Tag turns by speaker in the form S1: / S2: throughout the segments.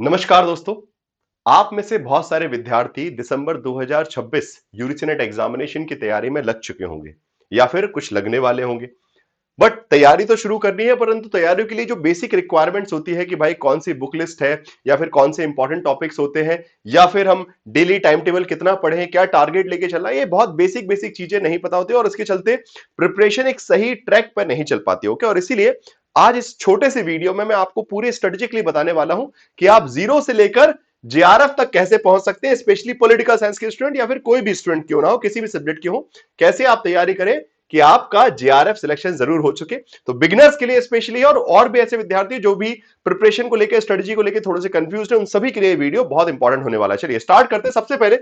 S1: नमस्कार दोस्तों। आप में से बहुत सारे विद्यार्थी दिसंबर 2026 यूजीसी नेट एग्जामिनेशन की तैयारी में लग चुके होंगे या फिर कुछ लगने वाले होंगे। बट तैयारी तो शुरू करनी है, परंतु तैयारियों के लिए जो बेसिक रिक्वायरमेंट्स होती है कि भाई कौन सी बुक लिस्ट है या फिर कौन से इंपॉर्टेंट टॉपिक्स होते हैं या फिर हम डेली टाइम टेबल कितना पढ़ें, क्या टारगेट लेके चलना है, ये बहुत बेसिक बेसिक चीजें नहीं पता होती और इसके चलते प्रिपरेशन एक सही ट्रैक पर नहीं चल पाती। ओके, और इसीलिए आज इस छोटे से वीडियो में मैं आपको पूरे स्ट्रेटेजिकली बताने वाला हूं कि आप जीरो से लेकर जेआरएफ तक कैसे पहुंच सकते हैं, स्पेशली पॉलिटिकल साइंस के स्टूडेंट या फिर कोई भी स्टूडेंट क्यों ना हो, किसी भी सब्जेक्ट के हो, कैसे आप तैयारी करें कि आपका जेआरएफ सिलेक्शन जरूर हो चुके। तो बिगिनर्स के लिए स्पेशली और भी ऐसे विद्यार्थी जो भी प्रिपरेशन को लेकर, स्ट्रेटजी को लेकर थोड़े से कंफ्यूज है, उन सभी के लिए वीडियो बहुत इंपॉर्टेंट होने वाला है। चलिए स्टार्ट करते हैं। सबसे पहले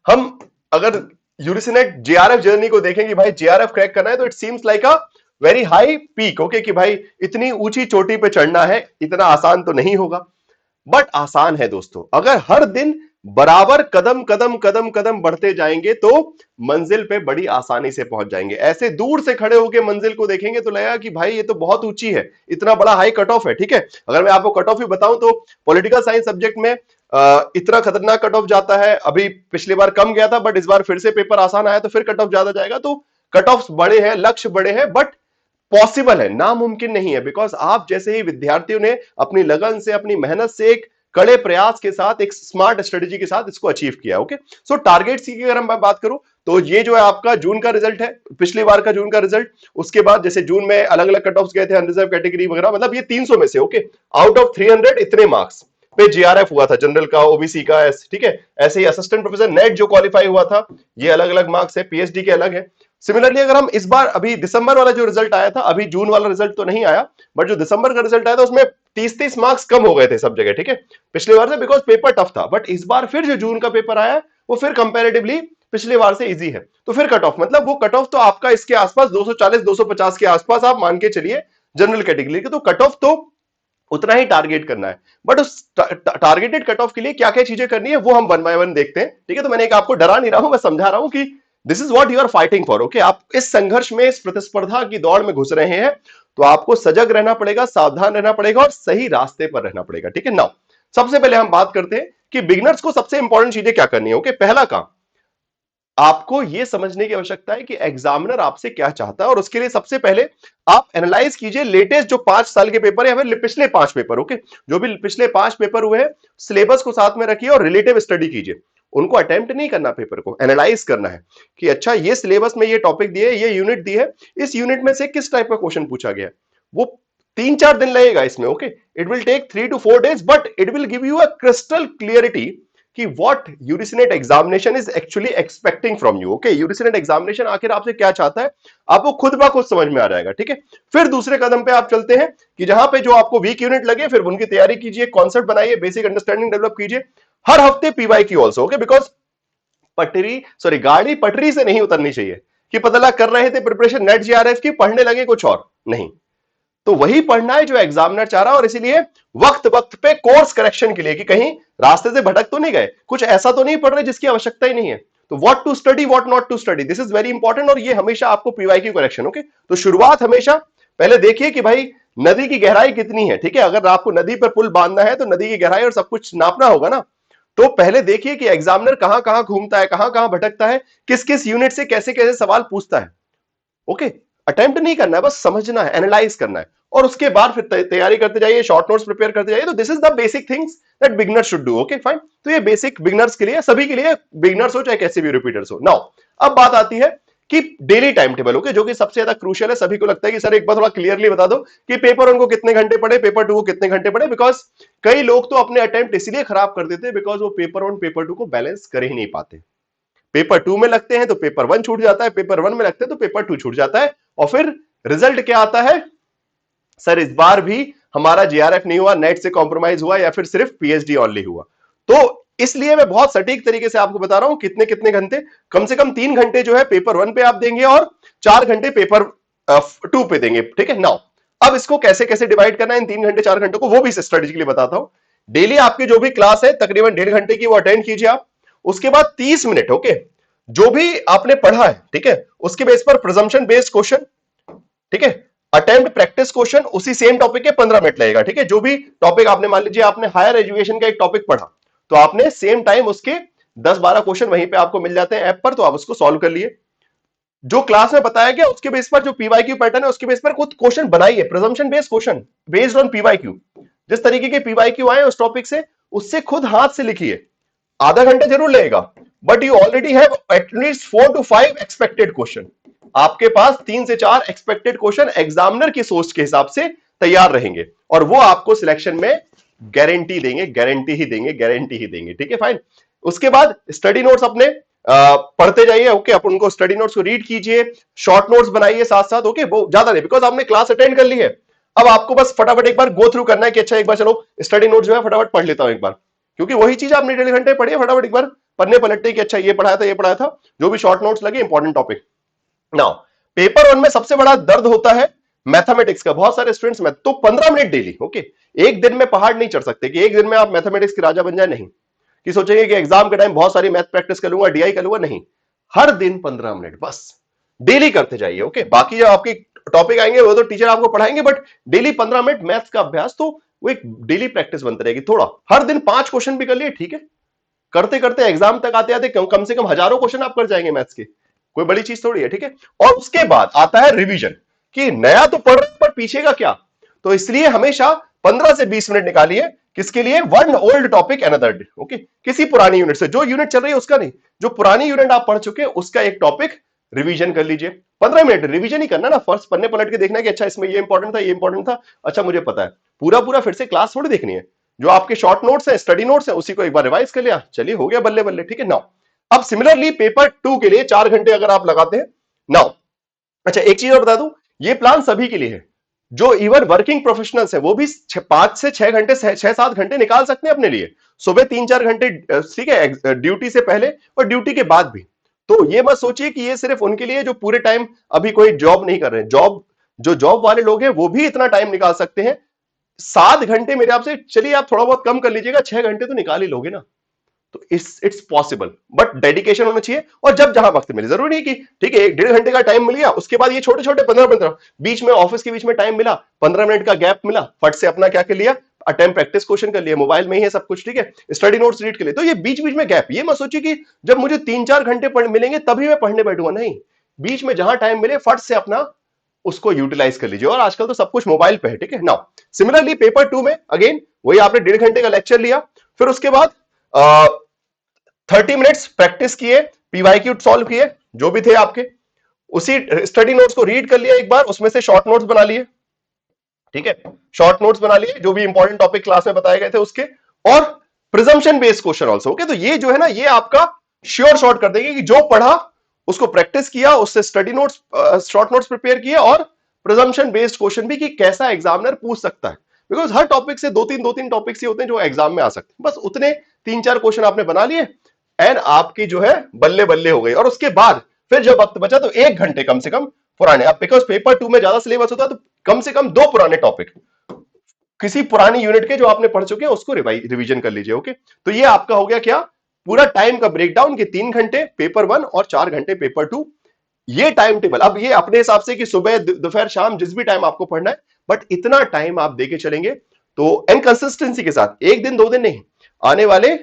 S1: हम अगर यूजीसी जेआरएफ जर्नी को देखें कि भाई जेआरएफ क्रैक करना है तो it seems like a very high peak. Okay, कि भाई इतनी ऊंची चोटी पे चढ़ना है, इतना आसान तो नहीं होगा, बट आसान है दोस्तों। अगर हर दिन बराबर कदम कदम कदम कदम बढ़ते जाएंगे तो मंजिल पे बड़ी आसानी से पहुंच जाएंगे। ऐसे दूर से खड़े होकर मंजिल को देखेंगे तो लगेगा कि भाई ये तो बहुत ऊंची है, इतना बड़ा हाई कट ऑफ है। ठीक है, अगर मैं आपको कट ऑफ ही बताऊं तो पॉलिटिकल साइंस सब्जेक्ट में इतना खतरनाक कट ऑफ जाता है। अभी पिछली बार कम गया था, बट इस बार फिर से पेपर आसान आया तो फिर कट ऑफ ज्यादा जाएगा। तो कट ऑफ बड़े हैं, लक्ष्य बड़े हैं, बट पॉसिबल है, नामुमकिन नहीं है। बिकॉज आप जैसे ही विद्यार्थियों ने अपनी लगन से, अपनी मेहनत से, एक कड़े प्रयास के साथ, एक स्मार्ट स्ट्रेटेजी के साथ इसको अचीव किया। ओके, सो टारगेट्स की अगर हम बात करूं तो ये जो है आपका जून का रिजल्ट है, पिछली बार का जून का रिजल्ट। उसके बाद जैसे जून में अलग अलग कट ऑफ गए थे, अनरिजर्व कैटेगरी वगैरह, मतलब ये 300 में से ओके आउट ऑफ 300 इतने मार्क्स पे जेआरएफ हुआ था, जनरल का, ओबीसी का, ठीक है। ऐसे ही असिस्टेंट प्रोफेसर नेट जो क्वालिफाई हुआ था, ये अलग अलग मार्क्स है, पीएचडी के अलग है। सिमिलरली अगर हम इस बार अभी दिसंबर वाला जो रिजल्ट आया था, अभी जून वाला रिजल्ट तो नहीं आया, बट जो दिसंबर का रिजल्ट आया था उसमें 30-30 मार्क्स कम हो गए थे सब जगह। ठीक है, पिछले बार से, बिकॉज पेपर टफ था। बट इस बार फिर जो जून का पेपर आया वो फिर कंपैरेटिवली पिछले बार से इजी है। तो फिर कट ऑफ, मतलब वो कट ऑफ तो आपका इसके आसपास 240-250 के आसपास आप मान के चलिए जनरल कैटेगरी के। तो कट ऑफ तो उतना ही टारगेट करना है, बट उस टारगेटेड कट ऑफ के लिए क्या क्या चीजें करनी है वो हम वन बाय वन देखते हैं। ठीक है, तो मैंने एक आपको डरा नहीं रहा हूं, मैं समझा रहा हूं कि this is what you are fighting for. Okay, आप इस संघर्ष में, इस प्रतिस्पर्धा की दौड़ में घुस रहे हैं, तो आपको सजग रहना पड़ेगा, सावधान रहना पड़ेगा और सही रास्ते पर रहना पड़ेगा। ठीक है, नाउ सबसे पहले हम बात करते हैं कि बिगिनर्स को सबसे इंपॉर्टेंट चीजें क्या करनी है। ओके, पहला काम, आपको यह समझने की आवश्यकता है कि एग्जामिनर आपसे क्या चाहता है, और उसके लिए सबसे पहले आप एनालाइज कीजिए लेटेस्ट जो 5 साल के पेपर है या फिर पिछले 5 पेपर। ओके, जो भी पिछले 5 पेपर हुए हैं, सिलेबस को साथ में रखिए और रिलेटिव स्टडी कीजिए। उनको अटेम्प्ट नहीं करना, पेपर को एनालाइज करना है कि अच्छा ये सिलेबस में ये टॉपिक दिए, ये यूनिट दी है, इस यूनिट में से किस टाइप का क्वेश्चन पूछा गया। वो 3-4 दिन लगेगा इसमें। Okay, it will take 3 to 4 days, but it will give you a crystal clarity कि what UGC examination is actually expecting from you. Okay, UGC examination आखिर आपसे क्या चाहता है, आपको खुद ब खुद समझ में आ जाएगा। ठीक है, फिर दूसरे कदम पे आप चलते हैं कि जहां पे जो आपको वीक यूनिट लगे, फिर उनकी तैयारी कीजिए, कॉन्सेप्ट बनाइए, बेसिक अंडरस्टैंडिंग डेवलप कीजिए। हर हफ्ते पीवाईक्यू ऑल्सो। ओके, बिकॉज गाड़ी पटरी से नहीं उतरनी चाहिए कि पता लगा कर रहे थे प्रिपरेशन नेट जेआरएफ की, पढ़ने लगे कुछ और नहीं। तो वही पढ़ना है जो एग्जामिनर चाह रहा है, और इसीलिए वक्त वक्त पे कोर्स करेक्शन के लिए कि कहीं रास्ते से भटक तो नहीं गए, कुछ ऐसा तो नहीं पढ़ रहे जिसकी आवश्यकता ही नहीं है। तो what to study, what not to study, this is very important, और ये हमेशा आपको पीवाईक्यू करेक्शन। ओके, तो शुरुआत हमेशा पहले देखिए कि भाई नदी की गहराई कितनी है। ठीक है, अगर आपको नदी पर पुल बांधना है तो नदी की गहराई और सब कुछ नापना होगा ना। तो पहले देखिए कि एग्जामिनर कहां कहां घूमता है, कहां कहां भटकता है, किस किस यूनिट से कैसे कैसे सवाल पूछता है। ओके, अटेम्प्ट नहीं करना है, बस समझना है, एनालाइज करना है, और उसके बाद फिर तैयारी करते जाइए, शॉर्ट नोट्स प्रिपेयर करते जाइए। तो this is the basic things that beginners should do. Okay fine, तो ये बेसिक बिगिनर्स के लिए, सभी के लिए, बिगिनर्स हो चाहे कैसे भी रिपीटर्स हो। नाउ अब बात आती है कि डेली टाइम टेबल। ओके, जो कि सबसे ज्यादा क्रूशियल है। सभी को लगता है कि सर एक बार थोड़ा क्लियरली बता दो कि पेपर उनको कितने घंटे पढ़े, पेपर 2 को कितने घंटे पढ़े। बिकॉज कई लोग तो अपने अटेम्प्ट इसलिए खराब कर देते हैं बिकॉज वो पेपर 1 पेपर 2 को बैलेंस कर ही नहीं पाते। पेपर 2 में लगते हैं तो पेपर 1 छूट जाता है, पेपर 1 में लगते हैं तो पेपर 2 छूट जाता है, और फिर रिजल्ट क्या आता है, सर इस बार भी हमारा जेआरएफ नहीं हुआ, नेट से कॉम्प्रोमाइज हुआ, या फिर सिर्फ पीएचडी ओनली हुआ। तो इसलिए मैं बहुत सटीक तरीके से आपको बता रहा हूं कितने कितने घंटे, कम से कम 3 घंटे जो है पेपर 1 पे आप देंगे और 4 घंटे पेपर 2 पे देंगे। ठीक है, नाउ अब इसको कैसे कैसे डिवाइड करना है इन 3 घंटे 4 घंटों को, वो भी स्ट्रेटेजिकली बताता हूं। डेली आपकी जो भी क्लास है तकरीबन 1.5 घंटे की, वो अटेंड कीजिए आप। उसके बाद 30 मिनट, ओके, जो भी आपने पढ़ा है, ठीक है, उसके बेस पर प्रिजम्पशन बेस्ड क्वेश्चन, ठीक है, अटेम्प्ट प्रैक्टिस क्वेश्चन उसी सेम टॉपिक के 15 मिनट लगेगा, ठीक है। जो भी टॉपिक आपने, मान लीजिए आपने हायर एजुकेशन का एक टॉपिक पढ़ा, तो आपने सेम टाइम उसके 10-12 क्वेश्चन वहीं पे आपको मिल जाते हैं ऐप पर, तो आप उसको सॉल्व कर लिए। जो क्लास में बताया गया उसके बेस पर, जो पीवाईक्यू पैटर्न है उसके बेस पर कुछ क्वेश्चन बनाइए, presumption based question based on PYQ. जिस तरीके के पीवाईक्यू आए उस टॉपिक से, उससे खुद हाथ से लिखिए। आधा घंटा जरूर लगेगा, but you already have at least 4 to 5 expected question. आपके पास 3 से 4 एक्सपेक्टेड क्वेश्चन एग्जामिनर की सोच के हिसाब से तैयार रहेंगे, और वो आपको सिलेक्शन में गारंटी देंगे, गारंटी ही देंगे, गारंटी ही देंगे, ठीक है, फाइन। उसके बाद स्टडी नोट्स अपने पढ़ते जाइए, ओके। आप उनको स्टडी नोट्स को रीड कीजिए, शॉर्ट नोट्स बनाइए साथ साथ, ओके। वो ज्यादा नहीं, बिकॉज आपने क्लास अटेंड कर ली है, अब आपको बस फटाफट एक बार गो थ्रू करना है कि अच्छा एक बार चलो स्टडी नोट जो है फटाफट पढ़ लेता हूं एक बार, क्योंकि वही चीज आपने 1.5 घंटे पढ़ी है, फटाफट एक बार पढ़ने पलटते कि अच्छा ये पढ़ाया था, ये पढ़ाया था, जो भी शॉर्ट नोट्स लगे इंपॉर्टेंट टॉपिक। नाउ पेपर 1 में सबसे बड़ा दर्द होता है मैथमेटिक्स का। बहुत सारे स्टूडेंट्स में तो 15 मिनट डेली, ओके। एक दिन में पहाड़ नहीं चढ़ सकते कि एक दिन में आप मैथमेटिक्स के राजा बन जाए, नहीं। कि सोचेंगे कि एग्जाम के टाइम बहुत सारी मैथ प्रैक्टिस कर लूंगा, डीआई कर लूंगा, नहीं। हर दिन 15 मिनट बस डेली करते जाइए, ओके। बाकी जो आपके टॉपिक आएंगे वो तो टीचर आपको पढ़ाएंगे, बट डेली 15 मिनट मैथ्स का अभ्यास, तो वो एक डेली प्रैक्टिस बनती रहेगी। थोड़ा हर दिन 5 क्वेश्चन भी कर लिए, ठीक है। करते करते एग्जाम तक आते आते कम से कम हजारों क्वेश्चन आप कर जाएंगे मैथ्स के, कोई बड़ी चीज थोड़ी है, ठीक है। और उसके बाद आता है रिवीजन, कि नया तो पढ़ रहे पर पीछे का क्या। तो इसलिए हमेशा 15 से 20 मिनट निकालिए, किसके लिए, one old topic another day, okay. किसी पुरानी यूनिट से, जो यूनिट चल रही है उसका नहीं, जो पुरानी यूनिट आप पढ़ चुके उसका एक टॉपिक रिवीजन कर लीजिए। 15 मिनट रिवीजन ही करना ना, फर्स्ट पन्ने पलट के देखना है कि अच्छा इसमें ये इंपॉर्टेंट था, ये इंपॉर्टेंट था, अच्छा मुझे पता है। पूरा पूरा फिर से क्लास थोड़ी देखनी है, जो आपके शॉर्ट नोट्स है, स्टडी नोट्स है, उसी को एक बार रिवाइज कर लिया, चलिए हो गया, बल्ले बल्ले, ठीक है। नाउ अब सिमिलरली पेपर 2 के लिए 4 घंटे अगर आप लगाते हैं, नाउ अच्छा एक चीज और बता दूं, ये प्लान सभी के लिए है। जो इवन वर्किंग प्रोफेशनल्स है वो भी 5 से 6 घंटे, 6-7 घंटे निकाल सकते हैं अपने लिए, सुबह 3-4 घंटे, ठीक है, ड्यूटी से पहले और ड्यूटी के बाद भी। तो ये मत सोचिए कि ये सिर्फ उनके लिए जो पूरे टाइम अभी कोई जॉब नहीं कर रहे हैं। जॉब, जो जॉब वाले लोग हैं वो भी इतना टाइम निकाल सकते हैं। 7 घंटे मेरे आपसे, चलिए आप थोड़ा बहुत कम कर लीजिएगा, 6 घंटे तो निकाल ही लोगे ना। तो इट्स पॉसिबल, बट डेडिकेशन होना चाहिए, और जब जहां वक्त मिले, जरूरी नहीं कि ठीक है 1.5 घंटे का टाइम मिल गया, उसके बाद ये छोटे छोटे 15-15 बीच में, ऑफिस के बीच में टाइम मिला, 15 मिनट का गैप मिला, फट से अपना क्या कर लिया, अटेम्प्ट प्रैक्टिस क्वेश्चन कर लिया, मोबाइल में ही है सब कुछ, ठीक है, स्टडी नोट्स रीड कर लिए। तो ये बीच बीच में गैप, ये मत सोचिए कि जब मुझे 3-4 घंटे मिलेंगे तभी मैं पढ़ने बैठूंगा, नहीं। बीच में जहां टाइम मिले फट से अपना उसको यूटिलाइज कर लीजिए, और आजकल तो सब कुछ मोबाइल पे है, ठीक है। नाउ सिमिलरली पेपर 2 में अगेन वही आपने 1.5 घंटे का लेक्चर लिया, फिर उसके बाद 30 मिनट्स प्रैक्टिस किए, पीवाईक्यू सॉल्व किए जो भी थे आपके, उसी स्टडी नोट्स को रीड कर लिया एक बार, उसमें से शॉर्ट नोट्स बना लिए, ठीक है, शॉर्ट नोट्स बना लिए जो भी इंपॉर्टेंट टॉपिक क्लास में बताए गए थे उसके, और presumption based question also, okay. तो ये जो है ना, ये आपका श्योर शॉर्ट कर देंगे कि जो पढ़ा उसको प्रैक्टिस किया, उससे study notes short notes prepare किए, और प्रिजम्पशन बेस्ड क्वेश्चन भी कि कैसा एग्जामिनर पूछ सकता है, बिकॉज हर टॉपिक से दो तीन टॉपिक्स ही होते हैं जो एग्जाम में आ सकते हैं, बस उतने 3-4 क्वेश्चन आपने बना लिए एंड आपकी जो है बल्ले बल्ले हो गई। और उसके बाद फिर जब वक्त बचा तो 1 घंटे कम से कम पुराने, अब बिकॉज पेपर 2 में ज्यादा सिलेबस होता है, तो कम से कम 2 पुराने टॉपिक किसी पुरानी यूनिट के जो आपने पढ़ चुके हैं उसको रिवीजन कर लीजिए, ओके। तो ये आपका हो गया क्या, पूरा टाइम का ब्रेकडाउन, कि 3 घंटे पेपर 1 और 4 घंटे पेपर 2, ये टाइम टेबल। अब ये अपने हिसाब से कि सुबह दोपहर शाम जिस भी टाइम आपको पढ़ना है, बट इतना टाइम आप देके चलेंगे तो, एंड कंसिस्टेंसी के साथ, एक दिन 2 दिन नहीं, आने वाले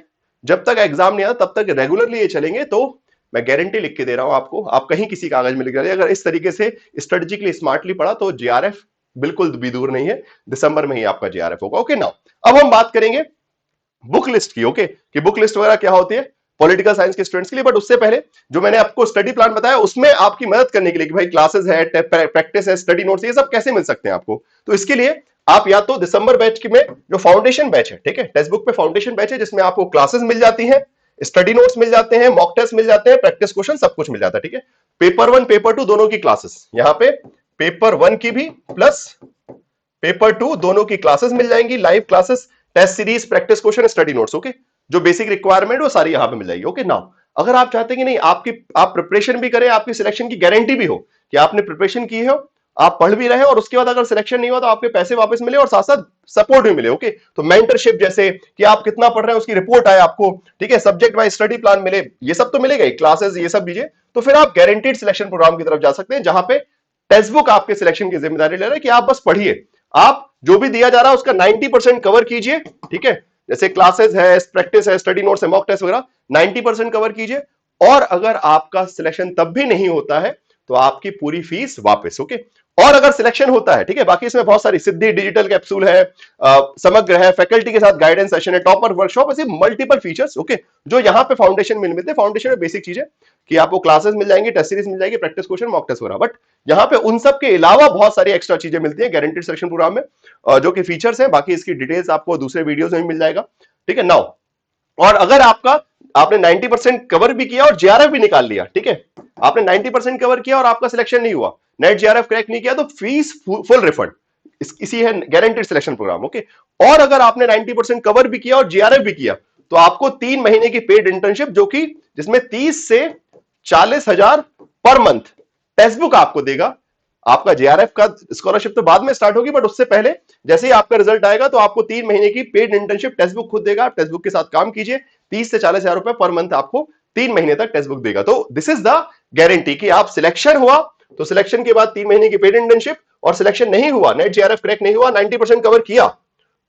S1: जब तक एग्जाम नहीं आता तब तक रेगुलरली ये चलेंगे, तो मैं गारंटी लिख के दे रहा हूं आपको, आप कहीं किसी कागज में लिख रहे, अगर इस तरीके से स्ट्रेटेजिकली स्मार्टली पढ़ा तो जेआरएफ बिल्कुल भी दूर नहीं है, दिसंबर में ही आपका जेआरएफ होगा, ओके। नाउ अब हम बात करेंगे बुक लिस्ट की, ओके, कि बुक लिस्ट वगैरह क्या होती है पॉलिटिकल साइंस के स्टूडेंट्स के लिए। बट उससे पहले जो मैंने आपको स्टडी प्लान बताया उसमें आपकी मदद करने के लिए कि भाई क्लासेस है, प्रैक्टिस है, स्टडी नोट्स, ये सब कैसे मिल सकते हैं आपको, तो इसके लिए आप या तो दिसंबर बैच में जो फाउंडेशन बैच है, ठीक है, टेक्स्ट बुक पे फाउंडेशन बैच है जिसमें आपको क्लासेस मिल जाती हैं, स्टडी नोट्स मिल जाते हैं, मॉक टेस्ट मिल जाते हैं, प्रैक्टिस क्वेश्चन सब कुछ मिल जाता है, ठीक है। पेपर 1 पेपर 2 दोनों की क्लासेस, यहां पे पेपर 1 की भी प्लस पेपर 2 दोनों की क्लासेस मिल जाएंगी, live classes, test series, practice question, study notes, okay. जो बेसिक रिक्वायरमेंट वो सारी यहां पे मिल जाएगी, ओके। नाउ अगर आप चाहते हैं कि नहीं आप प्रिपरेशन भी करें, आपकी सिलेक्शन की गारंटी भी हो कि आपने प्रिपरेशन की है, आप पढ़ भी रहे और उसके बाद अगर सिलेक्शन नहीं हुआ तो आपके पैसे वापस मिले और साथ साथ सपोर्ट भी मिले, ओके। तो मेंटरशिप जैसे कि आप कितना पढ़ रहे हैं उसकी रिपोर्ट आए आपको, ठीक है, सब्जेक्ट वाइज स्टडी प्लान मिले, ये सब तो मिलेगा ही, क्लासेस ये सब दीजिए, तो फिर आप गारंटीड सिलेक्शन प्रोग्राम की तरफ जा सकते हैं, जहां पे टेक्स्ट बुक आपके सिलेक्शन की जिम्मेदारी ले रहा है कि आप बस पढ़िए, आप जो भी दिया जा रहा है उसका 90% कवर कीजिए, ठीक है। जैसे क्लासेस है, प्रैक्टिस है, स्टडी नोट्स है, मॉक टेस्ट वगैरह 90% कवर कीजिए। और अगर आपका सिलेक्शन तब भी नहीं होता है तो आपकी पूरी फीस वापस, ओके। और अगर सिलेक्शन होता है, ठीक है, बाकी इसमें बहुत सारी सिद्धि डिजिटल कैप्सूल है, समग्र है, फैकल्टी के साथ गाइडेंस सेशन है, टॉपर वर्कशॉप, ऐसे मल्टीपल फीचर्स, ओके, जो यहाँ पे फाउंडेशन में मिलते हैं। फाउंडेशन में बेसिक चीज है कि आपको क्लासेस मिल जाएंगी, टेस्ट सीरीज मिल जाएगी, प्रैक्टिस क्वेश्चन, मॉक टेस्ट वगैरह। बट यहाँ पे उन सब के अलावा बहुत सारी एक्स्ट्रा चीजें मिलती है गारंटीड सिलेक्शन प्रोग्राम में, जो कि फीचर्स है। बाकी इसकी डिटेल्स आपको दूसरे वीडियोस में मिल जाएगा, ठीक है। नाउ, और अगर आपने 90% कवर भी किया और जेआरएफ भी निकाल लिया, ठीक है, आपने 90% कवर किया और आपका सिलेक्शन नहीं हुआ, नेट जेआरएफ क्रैक नहीं किया, तो फीस फुल रिफंड, इसी है गारंटीड सिलेक्शन प्रोग्राम, ओके। और अगर आपने 90% कवर भी किया और जेआरएफ भी किया तो आपको 3 महीने की पेड इंटर्नशिप, जो कि जिसमें 30 से 40,000 पर मंथ टेक्स्ट बुक आपको देगा। आपका जेआरएफ का स्कॉलरशिप तो बाद में स्टार्ट होगी, बट उससे पहले जैसे ही आपका रिजल्ट आएगा तो आपको 3 महीने की पेड इंटर्नशिप टेक्स्ट बुक खुद देगा। टेक्स्ट बुक के साथ काम कीजिए, 30 से 40,000 रुपए पर मंथ आपको 3 महीने तक टेक्स्ट बुक देगा। तो दिस इज द गारंटी कि आप सिलेक्शन हुआ तो सिलेक्शन के बाद 3 महीने की पेड इंटर्नशिप, और सिलेक्शन नहीं हुआ, नेट जेआरएफ क्रैक नहीं हुआ, 90% कवर किया,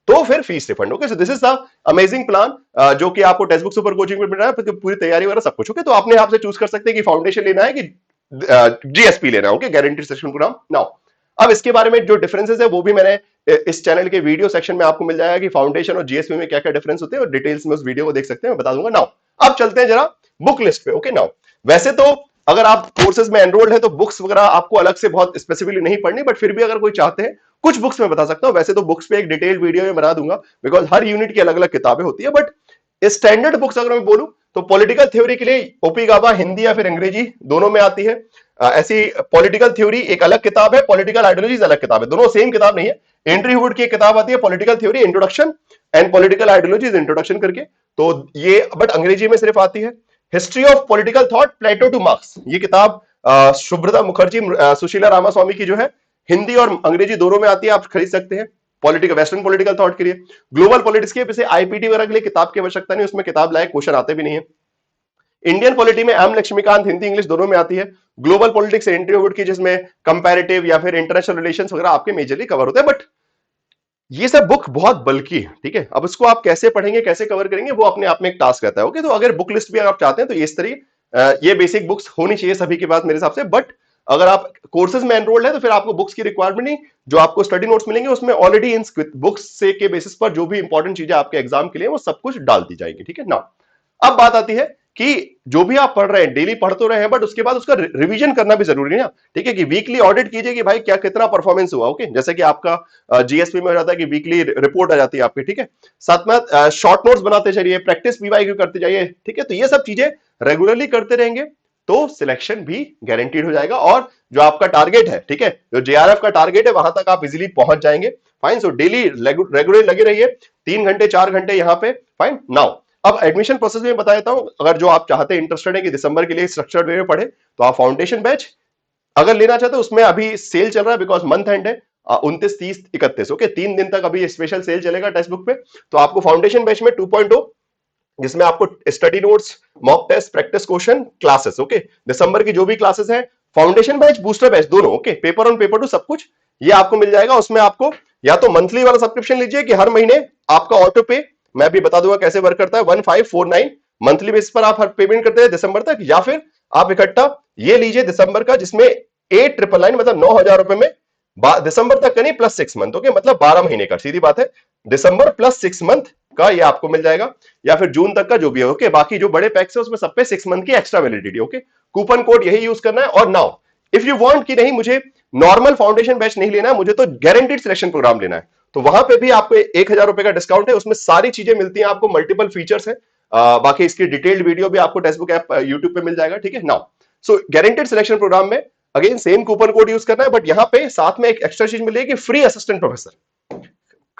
S1: तो फिर fees refund, okay. So this is the amazing plan, जो कि आपको टेक्स्ट बुक सुपर कोचिंग में मिल रहा है, पूरी तैयारी वगैरह सब कुछ, ओके। तो आपने आपसे चूज कर सकते हैं कि फाउंडेशन लेना है कि जीएसपी लेना है, okay, guaranteed selection programme. Now, अब इसके बारे में जो डिफरेंसेस है वो भी मैंने इस चैनल के वीडियो सेक्शन में आपको मिल जाएगा कि फाउंडेशन और जीएसपी में क्या क्या डिफरेंस होते हैं, और डिटेल्स में उस वीडियो को देख सकते हैं, मैं बता दूंगा। नाउ, अब चलते हैं जरा बुक लिस्ट पे, ओके। नाउ, वैसे तो अगर आप कोर्सेज में एनरोल्ड है तो बुक्स वगैरह आपको अलग से बहुत स्पेसिफिकली नहीं पढ़नी, बट फिर भी अगर कोई चाहते हैं, कुछ बुक्स में बता सकता हूं। वैसे तो बुक्स पे एक डिटेल्ड वीडियो में बना दूंगा, बिकॉज हर यूनिट की अलग अलग किताबें होती है। बट स्टैंडर्ड बुक्स अगर मैं बोलूं तो पॉलिटिकल थ्योरी के लिए ओपी गाबा हिंदी या फिर अंग्रेजी दोनों में आती है। ऐसी पॉलिटिकल थ्योरी एक अलग किताब है, पॉलिटिकल आइडियोलॉजीज अलग किताब है, दोनों सेम किताब नहीं है। एंड्रयू वुड की एक किताब आती है political theory introduction and political ideologies introduction करके, तो ये बट अंग्रेजी में सिर्फ आती है। History of political thought Plato to Marx, ये किताब सुब्रता मुखर्जी, सुशीला रामास्वामी की जो है, हिंदी और अंग्रेजी दोनों में आती है, आप खरीद सकते हैं पॉलिटिकल, वेस्टर्न पॉलिटिकल थॉट के लिए। ग्लोबल पॉलिटिक्स के पीछे आईपीटी वगैरह के लिए किताब की आवश्यकता नहीं, उसमें किताब लायक क्वेश्चन आते भी नहीं है। इंडियन पॉलिटी में एम लक्ष्मीकांत हिंदी इंग्लिश दोनों में आती है। ग्लोबल पॉलिटिक्स एंड्रयू वुड की, जिसमें कंपैरेटिव या फिर इंटरनेशनल रिलेशंस वगैरह आपके मेजरली कवर होते हैं। बट ये सब बुक बहुत बल्कि है, ठीक है। अब इसको आप कैसे पढ़ेंगे, कैसे कवर करेंगे, वो अपने आप में एक टास्क रहता है, ओके। तो अगर बुक लिस्ट भी अगर आप चाहते हैं तो इस तरह ये बेसिक बुक्स होनी चाहिए सभी के पास मेरे हिसाब से। बट अगर आप कोर्सेज में एनरोल्ड है तो फिर आपको बुक्स की रिक्वायरमेंट नहीं, जो आपको स्टडी नोट्स मिलेंगे उसमें ऑलरेडी इन बुक्स से के बेसिस पर जो भी इंपॉर्टेंट चीजें आपके एग्जाम के लिए वो सब कुछ डाल दी जाएगी, ठीक है ना। अब बात आती है कि जो भी आप पढ़ रहे हैं, डेली पढ़ तो रहे हैं, बट उसके बाद उसका रिवीजन करना भी जरूरी है ना, ठीक है, कि वीकली ऑडिट कीजिए कि भाई क्या कितना परफॉर्मेंस हुआ, ओके। जैसे कि आपका जीएसपी में हो जाता है कि वीकली रिपोर्ट आ जाती है आपकी, ठीक है। साथ में शॉर्ट नोट्स बनाते चलिए, प्रैक्टिस पीवाईक्यू करते जाइए, ठीक है। तो ये सब चीजें रेगुलरली करते रहेंगे तो सिलेक्शन भी गारंटीड हो जाएगा, और जो आपका टारगेट है, ठीक है, जो जेआरएफ का टारगेट है वहां तक आप इजीली पहुंच जाएंगे। फाइन, सो डेली रेगुलर लगे रहिए, 3 घंटे 4 घंटे यहाँ पे। फाइन, नाउ अब एडमिशन प्रोसेस में बता देता हूं। अगर जो आप चाहते हैं, इंटरेस्टेड है कि दिसंबर के लिए स्ट्रक्चर्ड वे में पढ़े, तो आप फाउंडेशन बैच अगर लेना चाहते हैं, उसमें अभी सेल चल रहा है, बिकॉज मंथ एंड है 29, 30, 31, ओके, 3 दिन तक अभी स्पेशल सेल चलेगा टेक्स्ट बुक पे। तो आपको फाउंडेशन बैच में 2.0, जिसमें आपको study notes, mock test, practice question, classes, okay, दिसंबर की जो भी क्लासेस है, फाउंडेशन बैच, बूस्टर बैच दोनों, ओके, पेपर 1 पेपर 2 सब कुछ ये आपको मिल जाएगा। उसमें आपको या तो मंथली वाला सब्सक्रिप्शन लीजिए कि हर महीने आपका ऑटो पे, मैं भी बता दूंगा कैसे वर्क करता है, 1549 मंथली बेसिस पर आप हर पेमेंट करते हैं दिसंबर तक, या फिर आप इकट्ठा ये लीजिए दिसंबर का, जिसमें 8,999 मतलब 9,000 रुपए में दिसंबर तक का नहीं, प्लस 6 मंथ, ओके, मतलब 12 महीने का, सीधी बात है, दिसंबर प्लस 6 मंथ का ये आपको मिल जाएगा, या फिर जून तक का जो भी है, ओके। बाकी जो बड़े पैक्स है उसमें सब पे 6 मंथ की extra validity, okay. Coupon code यही यूज करना है। और नाउ इफ यू वांट कि नहीं मुझे नॉर्मल फाउंडेशन बैच नहीं लेना है, मुझे तो गारंटीड सिलेक्शन प्रोग्राम लेना है, तो वहां पे भी आपको 1,000 रुपए का डिस्काउंट है, उसमें सारी चीजें मिलती हैं आपको, मल्टीपल फीचर्स है। बाकी इसकी डिटेल्ड वीडियो भी आपको टेक्स्ट बुक ऐप यूट्यूब पे मिल जाएगा, ठीक है। Now so guaranteed selection program में again same coupon code use करना है, बट यहाँ पे साथ में एक एक्स्ट्रा चीज मिलेगी, free assistant professor.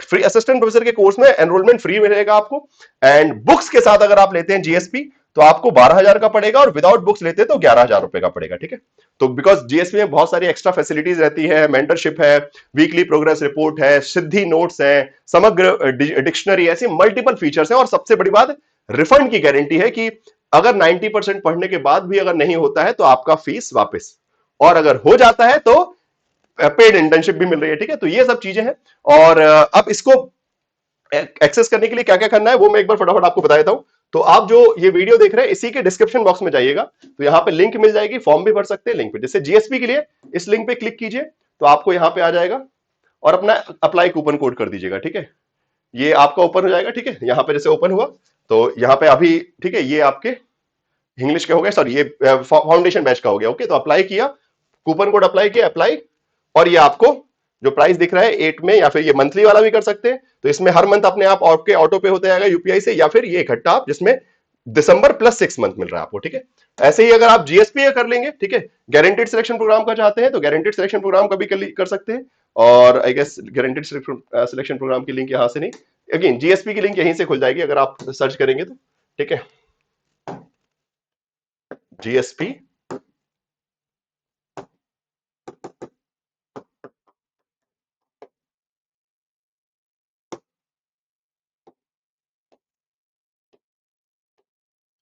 S1: Free assistant professor के कोर्स में एनरोलमेंट फ्री मिलेगा आपको, एंड बुक्स के साथ अगर आप लेते हैं जीएसपी तो आपको 12,000 का पड़ेगा, और विदाउट बुक्स लेते तो 11,000 रुपए का पड़ेगा, ठीक है। तो बिकॉज जीएसपी में बहुत सारी एक्स्ट्रा फैसिलिटीज रहती है, मेंटरशिप है, वीकली प्रोग्रेस रिपोर्ट है, सिद्धि नोट्स है, समग्र डिक्शनरी, ऐसी मल्टीपल फीचर्स है। और सबसे बड़ी बात, रिफंड की गारंटी है कि अगर 90% पढ़ने के बाद भी अगर नहीं होता है तो आपका फीस वापस, और अगर हो जाता है तो पेड इंटर्नशिप भी मिल रही है, ठीक है। तो ये सब चीजें हैं। और अब इसको एक्सेस करने के लिए क्या क्या करना है वो मैं एक बार फटाफट आपको बता देता हूं। तो आप जो ये वीडियो देख रहे हैं इसी के डिस्क्रिप्शन बॉक्स में जाइएगा, तो यहाँ पे लिंक मिल जाएगी, फॉर्म भी भर सकते हैं लिंक पे। जैसे जीएसपी के लिए इस लिंक पे क्लिक कीजिए तो आपको यहाँ पे आ जाएगा और अपना अप्लाई कूपन कोड कर दीजिएगा, ठीक है। ये आपका ओपन हो जाएगा, ठीक है। यहाँ पे जैसे ओपन हुआ तो यहाँ पे अभी, ठीक है, ये आपके इंग्लिश के हो गए, सॉरी ये फाउंडेशन बैच का हो गया। ओके, तो अप्लाई किया, कूपन कोड अप्लाई किया, अप्लाई, और ये आपको जो प्राइस दिख रहा है 8 में, या फिर ये मंथली वाला भी कर सकते हैं, तो इसमें हर मंथ अपने आप आपके ऑटो पे होते जाएगा यूपीआई से, या फिर ये इकट्ठा आप जिसमें दिसंबर प्लस 6 मंथ मिल रहा है आपको, ठीक है। ऐसे ही अगर आप जीएसपी कर लेंगे, ठीक है, गारंटेड सिलेक्शन प्रोग्राम का चाहते हैं तो गारंटेड सिलेक्शन प्रोग्राम का भी कर सकते हैं। और I guess guaranteed selection programme की लिंक यहां से नहीं, अगेन जीएसपी की लिंक यहीं से खुल जाएगी अगर आप सर्च करेंगे तो, ठीक है। जीएसपी,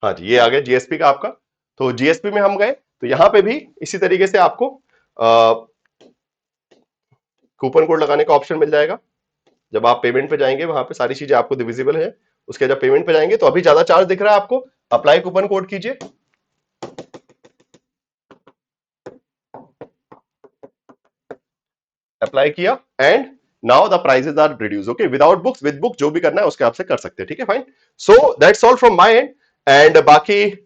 S1: हाँ जी, ये आ गया जीएसपी का आपका। तो जीएसपी में हम गए तो यहां पे भी इसी तरीके से आपको कूपन कोड लगाने का ऑप्शन मिल जाएगा। जब आप पेमेंट पे जाएंगे वहां पे सारी चीजें आपको विजिबल है। उसके जब पेमेंट पे जाएंगे तो अभी ज्यादा चार्ज दिख रहा है आपको, अप्लाई कूपन कोड कीजिए, अप्लाई किया, and now the prices are reduce. Okay, without books, with book, जो भी करना है उसके आपसे कर सकते हैं, ठीक है, fine. So that's all from my and. And बाकी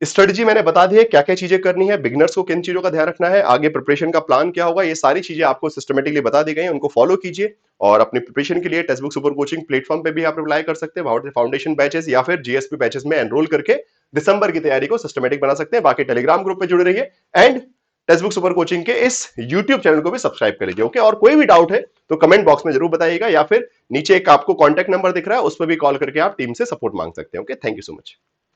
S1: स्ट्रेटजी मैंने बता दी है, क्या क्या चीजें करनी है, बिगनर्स को किन चीजों का ध्यान रखना है, आगे प्रिपरेशन का प्लान क्या होगा, ये सारी चीजें आपको सिस्टमेटिकली बता दी गई हैं, उनको फॉलो कीजिए। और अपनी प्रिपरेशन के लिए text book super coaching platform पे भी आप अप्लाई कर सकते हैं, फाउंडेशन बैचेस या फिर जीएसपी बैचेस में एनरोल करके दिसंबर की तैयारी को सिस्टमेटिक बना सकते हैं। बाकी टेलीग्राम ग्रुप में जुड़े रहिए and text book super coaching के इस यूट्यूब चैनल को भी सब्सक्राइब कर लीजिए। ओके, और कोई भी डाउट है तो कमेंट बॉक्स में जरूर बताइएगा, या फिर नीचे एक आपको कॉन्टैक्ट नंबर दिख रहा है उस पर भी कॉल करके आप टीम से सपोर्ट मांग सकते हैं। Okay, thank you so much.